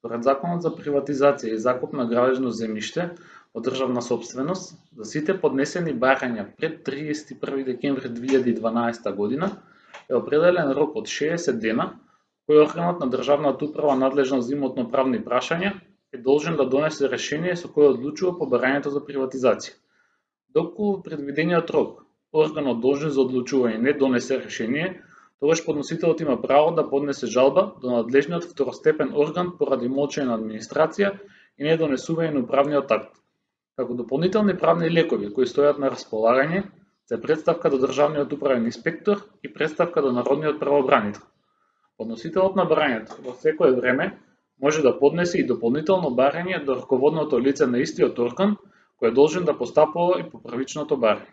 Според Законот за приватизација и закуп на градежно земјиште од државна собственост, за сите поднесени барања пред 31 декември 2012 година е определен рок од 60 дена кој органот на државната управа надлежна за имотно-правни прашања е должен да донесе решение со кое одлучува по барањето за приватизација. Доколку предвидениот рок органот должен за одлучување не донесе решение, тогаш подносителот има право да поднесе жалба до надлежниот второстепен орган поради молчење на администрација и недонесување на управниот акт. Како дополнителни правни лекови кои стојат на располагање се претставка до државниот управен инспектор и претставка до народниот правобранител. Подносителот на барањето во секое време може да поднесе и дополнително барање до раководното лице на истиот орган кој е должен да постапува и по првичното барање.